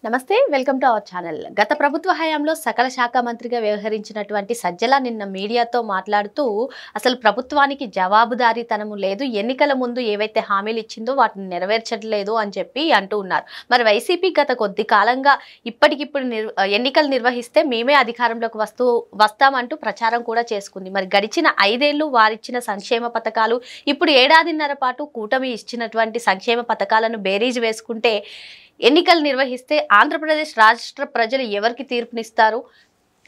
నమస్తే welcome to our channel. గత ప్రభుత్వ హయాంలో సకల శాఖ మంత్రిగా వ్యవహరించినటువంటి సజ్జల నిన్న మీడియాతో మాట్లాడుతూ అసలు ప్రభుత్వానికి జవాబుదారీతనము లేదు, ఎన్నికల ముందు ఏవైతే హామీలు ఇచ్చిందో వాటిని నెరవేర్చట్లేదు అని చెప్పి అంటూ ఉన్నారు. మరి వైసీపీ గత కొద్ది కాలంగా ఇప్పటికిప్పుడు ఎన్నికలు నిర్వహిస్తే మేమే అధికారంలోకి వస్తామంటూ ప్రచారం కూడా చేసుకుంది. మరి గడిచిన 5 ఏళ్లు వారిచ్చిన సంక్షేమ పథకాలు, ఇప్పుడు ఏడాదిన్నర పాటు కూటమి ఇచ్చినటువంటి సంక్షేమ పథకాలను బేరీజు వేసుకుంటే ఎన్నికలు నిర్వహిస్తే ఆంధ్రప్రదేశ్ రాష్ట్ర ప్రజలు ఎవరికి తీర్పునిస్తారు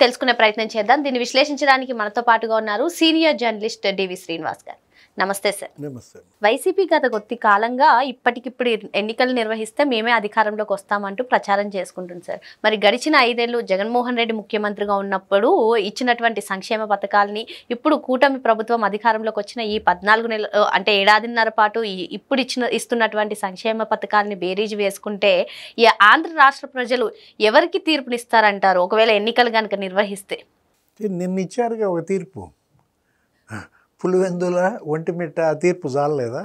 తెలుసుకునే ప్రయత్నం చేద్దాం. దీన్ని విశ్లేషించడానికి మనతో పాటుగా ఉన్నారు సీనియర్ జర్నలిస్ట్ డివి శ్రీనివాస్ గారు. నమస్తే సార్. నమస్తే. వైసీపీ గత కొద్ది కాలంగా ఇప్పటికిప్పుడు ఎన్నికలు నిర్వహిస్తే మేమే అధికారంలోకి వస్తామంటూ ప్రచారం చేసుకుంటుంది సార్. మరి గడిచిన 5 ఏళ్లు జగన్మోహన్ రెడ్డి ముఖ్యమంత్రిగా ఉన్నప్పుడు ఇచ్చినటువంటి సంక్షేమ పథకాలని ఇప్పుడు కూటమి ప్రభుత్వం అధికారంలోకి వచ్చిన ఈ 14 నెలలు అంటే ఏడాదిన్నర పాటు ఇప్పుడు ఇస్తున్నటువంటి సంక్షేమ పథకాలని బేరీజు వేసుకుంటే ఈ ఆంధ్ర రాష్ట్ర ప్రజలు ఎవరికి తీర్పునిస్తారంటారు ఒకవేళ ఎన్నికలు కనుక నిర్వహిస్తే? నిన్న ఇచ్చారుగా ఒక తీర్పు, పులివెందుల ఒంటిమిట్ట ఆ తీర్పు చాలలేదా?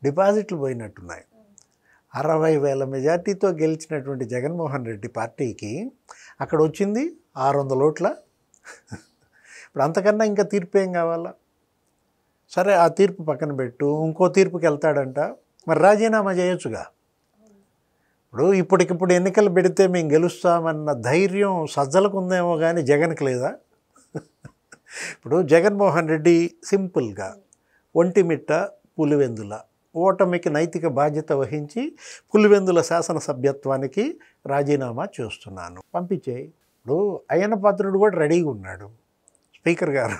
డిపాజిట్లు పోయినట్టున్నాయి. 60,000 మెజార్టీతో గెలిచినటువంటి జగన్మోహన్ రెడ్డి పార్టీకి అక్కడ వచ్చింది 600 ఓట్ల. ఇప్పుడు అంతకన్నా ఇంకా తీర్పు ఏం కావాలా? సరే, ఆ తీర్పు పక్కన పెట్టు, ఇంకో తీర్పుకి వెళ్తాడంట, మరి రాజీనామా చేయొచ్చుగా. ఇప్పుడు ఇప్పటికిప్పుడు ఎన్నికలు పెడితే మేము గెలుస్తామన్న ధైర్యం సజ్జలకు ఉందేమో కానీ జగన్కి లేదా? ఇప్పుడు జగన్మోహన్ రెడ్డి సింపుల్గా ఒంటిమిట్ట, పులివెందుల ఓటమికి నైతిక బాధ్యత వహించి పులివెందుల శాసనసభ్యత్వానికి రాజీనామా చేస్తున్నాను, పంపించేయి. ఇప్పుడు అయ్యన్న పాత్రుడు కూడా రెడీగా ఉన్నాడు. స్పీకర్ గారు,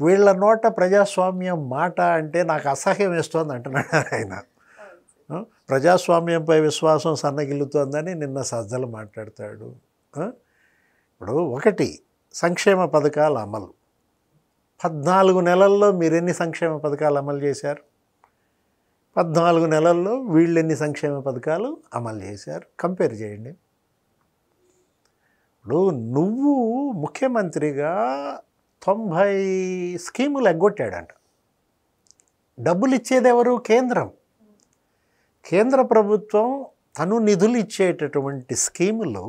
వీళ్ళ నోట ప్రజాస్వామ్యం మాట అంటే నాకు అసహ్యం వేస్తోంది అంటున్నాడు ఆయన. ప్రజాస్వామ్యంపై విశ్వాసం సన్నగిల్లుతోందని నిన్న సజ్జలు మాట్లాడతాడు. ఇప్పుడు ఒకటి, సంక్షేమ పథకాల అమలు. 14 నెలల్లో మీరు ఎన్ని సంక్షేమ పథకాలు అమలు చేశారు? 14 నెలల్లో వీళ్ళు ఎన్ని సంక్షేమ పథకాలు అమలు చేశారు? కంపేర్ చేయండి. ఇప్పుడు నువ్వు ముఖ్యమంత్రిగా 90 స్కీములు ఎగ్గొట్టాడంట. డబ్బులు ఇచ్చేది ఎవరు? కేంద్రం. కేంద్ర ప్రభుత్వం తను నిధులు ఇచ్చేటటువంటి స్కీములు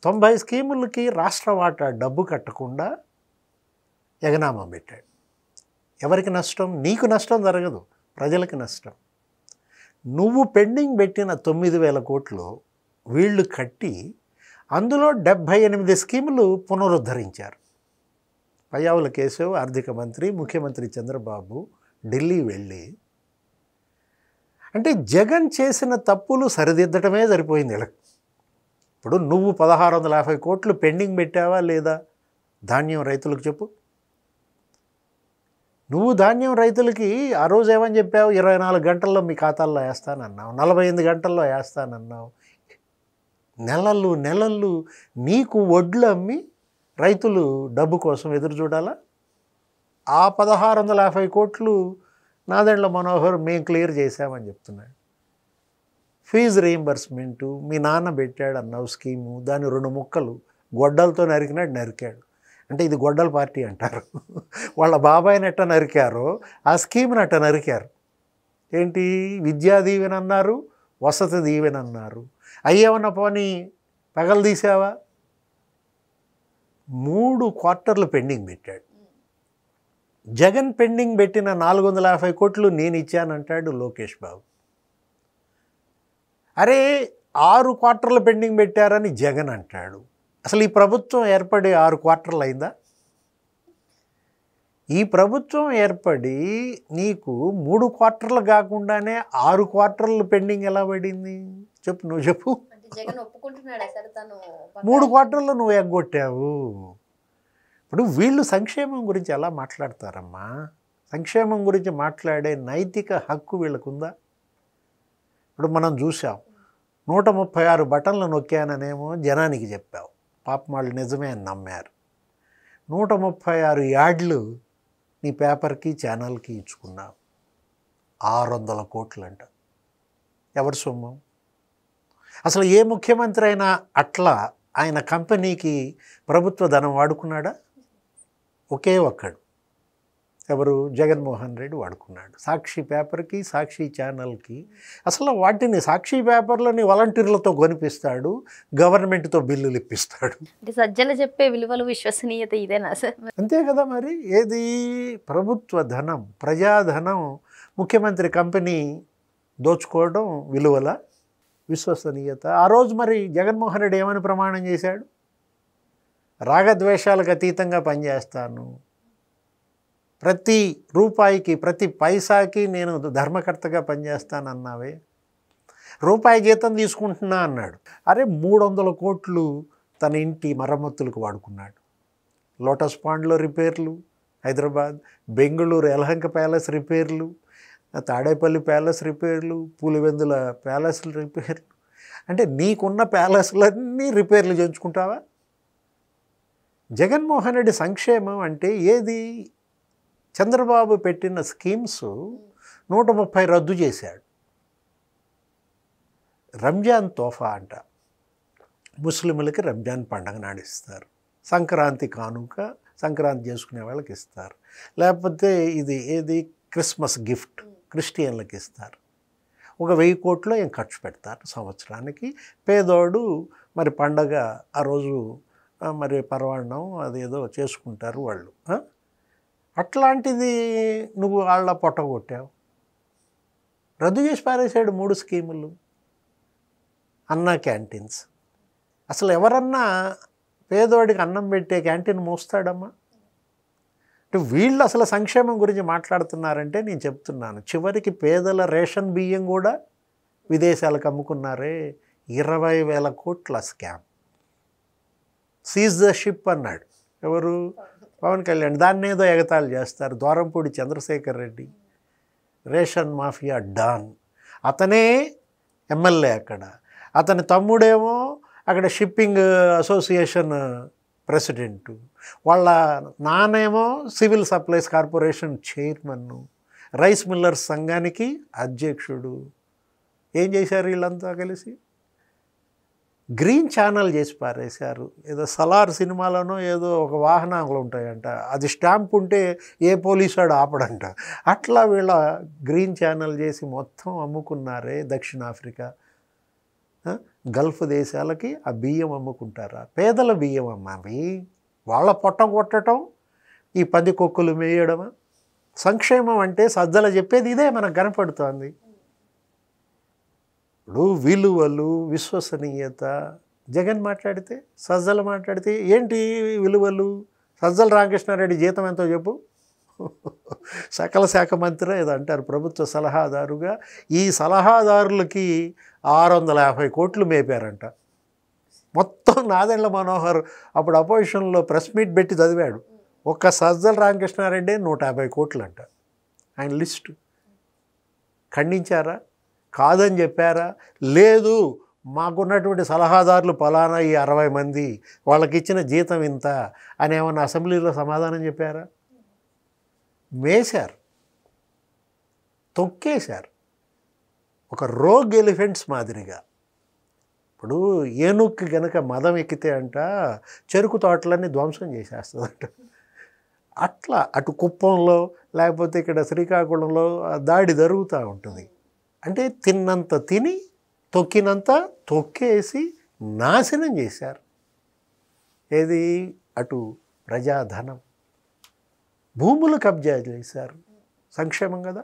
90 స్కీములకి రాష్ట్ర వాటా డబ్బు కట్టకుండా ఎగనామం పెట్టాడు. ఎవరికి నష్టం? నీకు నష్టం జరగదు, ప్రజలకి నష్టం. నువ్వు పెండింగ్ పెట్టిన 9,000 కోట్లు వీళ్ళు కట్టి అందులో 78 స్కీములు పునరుద్ధరించారు. పయ్యావుల కేశవ్ ఆర్థిక మంత్రి, ముఖ్యమంత్రి చంద్రబాబు ఢిల్లీ వెళ్ళి, అంటే జగన్ చేసిన తప్పులు సరిదిద్దటమే సరిపోయింది ఇలా. ఇప్పుడు నువ్వు 1,650 కోట్లు పెండింగ్ పెట్టావా లేదా ధాన్యం రైతులకు చెప్పు. నువ్వు ధాన్యం రైతులకి ఆ రోజు ఏమని చెప్పావు? 24 గంటల్లో మీ ఖాతాల్లో వేస్తానన్నావు, 48 గంటల్లో వేస్తానన్నావు. నెలలు నెలలు నీకు వడ్లు అమ్మి రైతులు డబ్బు కోసం ఎదురు చూడాలా? ఆ 1,650 కోట్లు నాదెండ్ల మనోహర్ మేము క్లియర్ చేశామని చెప్తున్నాడు. ఫీజు రీయింబర్స్మెంటు మీ నాన్న పెట్టాడు అన్నావు స్కీము, దాని 2 ముక్కలు గొడ్డలతో నరికినాడు, నరికాడు. అంటే ఇది గొడ్డల పార్టీ అంటారు. వాళ్ళ బాబాయిని ఎట్ట నరికారో ఆ స్కీమ్ని అట్ట నరికారు. ఏంటి? విద్యా దీవెన అన్నారు, వసతి దీవెన అన్నారు. అయ్యేమన్నా పోనీ పగలు తీసావా? 3 క్వార్టర్లు పెండింగ్ పెట్టాడు. జగన్ పెండింగ్ పెట్టిన 450 కోట్లు నేను ఇచ్చానంటాడు లోకేష్ బాబు. అరే 6 క్వార్టర్లు పెండింగ్ పెట్టారని జగన్ అంటాడు. అసలు ఈ ప్రభుత్వం ఏర్పడి 6 క్వార్టర్లు అయిందా? ఈ ప్రభుత్వం ఏర్పడి నీకు 3 క్వార్టర్లు కాకుండానే 6 క్వార్టర్లు పెండింగ్ ఎలా పడింది? చెప్పు, నువ్వు చెప్పు. 3 క్వార్టర్లు నువ్వు ఎగ్గొట్టావు. ఇప్పుడు వీళ్ళు సంక్షేమం గురించి ఎలా మాట్లాడతారమ్మా? సంక్షేమం గురించి మాట్లాడే నైతిక హక్కు వీళ్ళకుందా? ఇప్పుడు మనం చూసాం, 136 బటన్లు నొక్కాననేమో జనానికి చెప్పావు, పాపం వాళ్ళు నిజమే అని నమ్మారు. 136 యాడ్లు నీ పేపర్కి ఛానల్కి ఇచ్చుకున్నావు. 600 కోట్లు అంట. ఎవరి సొమ్ము? అసలు ఏ ముఖ్యమంత్రి అయినా అట్లా ఆయన కంపెనీకి ప్రభుత్వ ధనం వాడుకున్నాడా? ఒకే ఒక్కడు. ఎవరు? జగన్మోహన్ రెడ్డి వాడుకున్నాడు. సాక్షి పేపర్కి, సాక్షి ఛానల్కి. అసలు వాటిని సాక్షి పేపర్లని వాలంటీర్లతో కొనిపిస్తాడు, గవర్నమెంట్తో బిల్లులు ఇప్పిస్తాడు. అంటే సజ్జలు చెప్పే విలువలు విశ్వసనీయత ఇదేనా సార్? అంతే కదా మరి. ఏది ప్రభుత్వ ధనం, ప్రజాధనం, ముఖ్యమంత్రి కంపెనీ దోచుకోవడం విలువల విశ్వసనీయత. ఆ రోజు మరి జగన్మోహన్ రెడ్డి ఏమని ప్రమాణం చేశాడు? రాగద్వేషాలకు అతీతంగా పనిచేస్తాను, ప్రతి రూపాయికి ప్రతి పైసాకి నేను ధర్మకర్తగా పనిచేస్తానన్నావే, రూపాయి జీతం తీసుకుంటున్నా అన్నాడు. అరే 300 కోట్లు తన ఇంటి మరమ్మతులకు వాడుకున్నాడు. లోటస్ పాండ్లో రిపేర్లు హైదరాబాద్, బెంగళూరు యలహంక ప్యాలెస్ రిపేర్లు, తాడేపల్లి ప్యాలెస్ రిపేర్లు, పులివెందుల ప్యాలెస్ రిపేర్లు. అంటే నీకున్న ప్యాలెస్లన్నీ రిపేర్లు చేయించుకుంటావా? జగన్మోహన్ రెడ్డి సంక్షేమం అంటే ఏది? చంద్రబాబు పెట్టిన స్కీమ్స్ 130 రద్దు చేశాడు. రంజాన్ తోఫా అంట, ముస్లింలకి రంజాన్ పండగ నాడిస్తారు. సంక్రాంతి కానుక సంక్రాంతి చేసుకునే వాళ్ళకి ఇస్తారు. లేకపోతే ఇది ఏది క్రిస్మస్ గిఫ్ట్ క్రిస్టియన్లకు ఇస్తారు. ఒక 1000 కోట్లు ఏం ఖర్చు పెడతారు సంవత్సరానికి. పేదోడు మరి పండగ ఆ రోజు మరి పర్వాణం అదేదో చేసుకుంటారు వాళ్ళు. అట్లాంటిది నువ్వు వాళ్ళ పొట్టగొట్టావు. రద్దు చేసి పారేశాడు 3 స్కీములు. అన్నా క్యాంటీన్స్. అసలు ఎవరన్నా పేదోడికి అన్నం పెట్టే క్యాంటీన్ మోస్తాడమ్మా? అంటే వీళ్ళు అసలు సంక్షేమం గురించి మాట్లాడుతున్నారంటే నేను చెప్తున్నాను, చివరికి పేదల రేషన్ బియ్యం కూడా విదేశాలకు అమ్ముకున్నారే. 20,000 కోట్ల స్కామ్. సీజ్ ద షిప్ అన్నాడు ఎవరు? పవన్ కళ్యాణ్. దాన్ని ఏదో ఎగతాళి చేస్తారు. Dwarampudi Chandrasekhar Reddy ration mafia don. అతనే ఎమ్మెల్యే అక్కడ. అతని తమ్ముడేమో అక్కడ షిప్పింగ్ అసోసియేషన్ ప్రెసిడెంటు, వాళ్ళ నానేమో సివిల్ సప్లైస్ కార్పొరేషన్ చైర్మన్ను, రైస్ మిల్లర్స్ సంఘానికి అధ్యక్షుడు. ఏం చేశారు వీళ్ళంతా కలిసి? గ్రీన్ ఛానల్ చేసి పారేశారు. ఏదో సలార్ సినిమాలోనో ఏదో ఒక వాహనాలు ఉంటాయంట, అది స్టాంప్ ఉంటే ఏ పోలీసాడు ఆపడంట. అట్లా వీళ్ళ గ్రీన్ ఛానల్ చేసి మొత్తం అమ్ముకున్నారే. దక్షిణాఫ్రికా, గల్ఫ్ దేశాలకి ఆ బియ్యం అమ్ముకుంటారా? పేదల బియ్యం అవి. వాళ్ళ పొట్ట కొట్టడం, ఈ 10 కొక్కులు మేయడమా? సంక్షేమం అంటే సజ్జల చెప్పేది ఇదే మనకు కనపడుతోంది. ఇప్పుడు విలువలు, విశ్వసనీయత. జగన్ మాట్లాడితే, సజ్జల మాట్లాడితే ఏంటి విలువలు? సజ్జల రామకృష్ణారెడ్డి జీతం ఎంతో చెప్పు. సకల శాఖ మంత్రి ఏదో అంటారు, ప్రభుత్వ సలహాదారుగా. ఈ సలహాదారులకి 650 కోట్లు మేపారంట. మొత్తం నాదెండ్ల మనోహర్ అప్పుడు అపోజిషన్లో ప్రెస్ మీట్ పెట్టి చదివాడు. ఒక్క సజ్జల రామకృష్ణారెడ్డి 150 కోట్లు అంట. ఆయన లిస్టు ఖండించారా? కాదని చెప్పారా? లేదు, మాకున్నటువంటి సలహాదారులు పలానా ఈ 60 మంది, వాళ్ళకి ఇచ్చిన జీతం ఇంత అని ఏమన్నా అసెంబ్లీలో సమాధానం చెప్పారా? మేశారు, తొక్కేశారు. ఒక రోగ్ ఎలిఫెంట్స్ మాదిరిగా. ఇప్పుడు ఏనుక్కి గనక మదం ఎక్కితే అంట చెరుకు తోటలన్నీ ధ్వంసం చేసేస్తుందంట. అట్లా అటు కుప్పంలో లేకపోతే ఇక్కడ శ్రీకాకుళంలో దాడి జరుగుతూ ఉంటుంది. అంటే తిన్నంత తిని తొక్కినంత తొక్కేసి నాశనం చేశారు. ఏది? అటు ప్రజాధనం, భూములు కబ్జా చేశారు. సంక్షేమం కదా.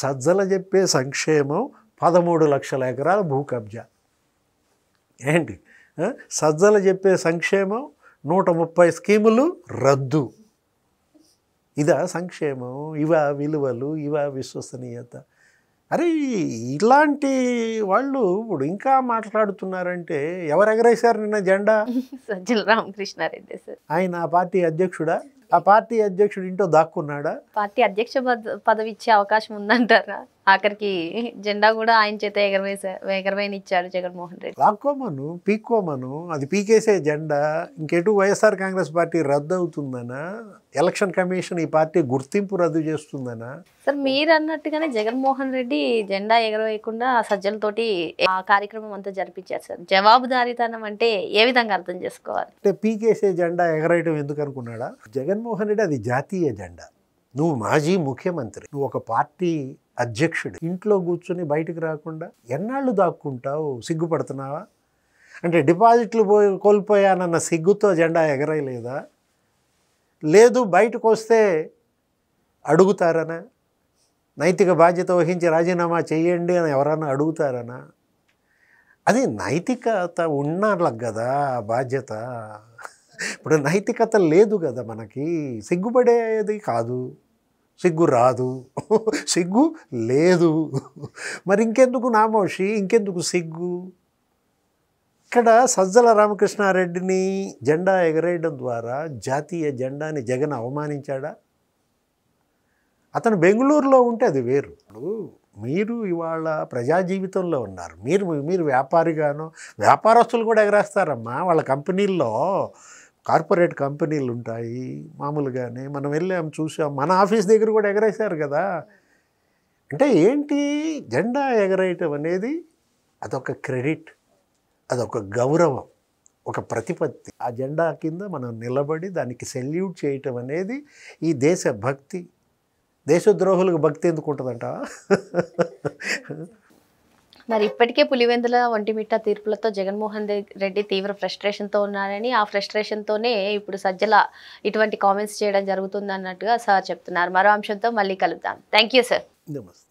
సజ్జల చెప్పే సంక్షేమం 13 లక్షల ఎకరాల భూ కబ్జా. ఏంటి? సజ్జల చెప్పే సంక్షేమం 130 స్కీములు రద్దు. ఇదా సంక్షేమం? ఇవా విలువలు? ఇవా విశ్వసనీయత? అరే ఇలాంటి వాళ్ళు ఇప్పుడు ఇంకా మాట్లాడుతున్నారంటే ఎవరు ఎగరేశారు నిన్న జెండా? సజ్జల రామకృష్ణారెడ్డి సార్. ఆయన ఆ పార్టీ అధ్యక్షుడా? ఆ పార్టీ అధ్యక్షుడు ఇంటో దాక్కున్నాడా? పార్టీ అధ్యక్ష పదవి ఇచ్చే అవకాశం ఉందంటారా? ఆఖరికి జెండా కూడా ఆయన చేత ఎగరవేనిచ్చాడు జగన్మోహన్ రెడ్డి. లాక్కోమను, పీక్కోమను. అది పీకేసే జెండా. ఇంకెటు వైఎస్ఆర్ కాంగ్రెస్ పార్టీ రద్దు అవుతుందనా? ఎలక్షన్ కమిషన్ ఈ పార్టీ గుర్తింపు రద్దు చేస్తుందనా? సార్ మీరు అన్నట్టుగానే జగన్మోహన్ రెడ్డి జెండా ఎగరవేయకుండా సజ్జలతోటి ఆ కార్యక్రమం అంతా జరిపించారు సార్. జవాబుదారీతనం అంటే ఏ విధంగా అర్థం చేసుకోవాలి? అంటే పీకేసే జెండా ఎగరేయటం ఎందుకు అనుకున్నాడా? జగన్ జగన్మోహన్ రెడ్డి అది జాతీయ జెండా. నువ్వు మాజీ ముఖ్యమంత్రి, నువ్వు ఒక పార్టీ అధ్యక్షుడు, ఇంట్లో కూర్చొని బయటకు రాకుండా ఎన్నాళ్ళు దాక్కుంటావు? సిగ్గుపడుతున్నావా? అంటే డిపాజిట్లు కోల్పోయానన్న సిగ్గుతో జెండా ఎగరేయలేదా? లేదు బయటకు వస్తే అడుగుతారనా? నైతిక బాధ్యత వహించి రాజీనామా చేయండి అని ఎవరన్నా అడుగుతారనా? అది నైతికత ఉన్నాళ్ళకి కదా బాధ్యత. ఇప్పుడు నైతికత లేదు కదా మనకి, సిగ్గుపడేది కాదు, సిగ్గు రాదు, సిగ్గు లేదు. మరి ఇంకెందుకు నామోషి, ఇంకెందుకు సిగ్గు? ఇక్కడ సజ్జల రామకృష్ణారెడ్డిని జెండా ఎగరేయడం ద్వారా జాతీయ జెండాని జగన్ అవమానించాడా? అతను బెంగళూరులో ఉంటే అది వేరు. ఇప్పుడు మీరు ఇవాళ ప్రజా జీవితంలో ఉన్నారు, మీరు వ్యాపారిగానో, వ్యాపారస్తులు కూడా ఎగరేస్తారమ్మా. వాళ్ళ కంపెనీల్లో కార్పొరేట్ కంపెనీలు ఉంటాయి మామూలుగానే, మనం వెళ్ళాం చూసాం, మన ఆఫీస్ దగ్గర కూడా ఎగరేశారు కదా. అంటే ఏంటి, జెండా ఎగరేయటం అనేది అదొక క్రెడిట్, అదొక గౌరవం, ఒక ప్రతిపత్తి. ఆ జెండా కింద మనం నిలబడి దానికి సెల్యూట్ చేయటం అనేది ఈ దేశ భక్తి. దేశద్రోహులకు భక్తి ఎందుకు ఉంటుందంటావా? మరి ఇప్పటికే పులివెందుల ఒంటిమిట్ట తీర్పులతో జగన్మోహన్ రెడ్డి తీవ్ర ఫ్రస్ట్రేషన్తో ఉన్నారని, ఆ ఫ్రస్ట్రేషన్తోనే ఇప్పుడు సజ్జల ఇటువంటి కామెంట్స్ చేయడం జరుగుతుంది అన్నట్టుగా సార్ చెప్తున్నారు. మరో అంశంతో మళ్ళీ కలుద్దాం. Thank you sir. నమస్తే.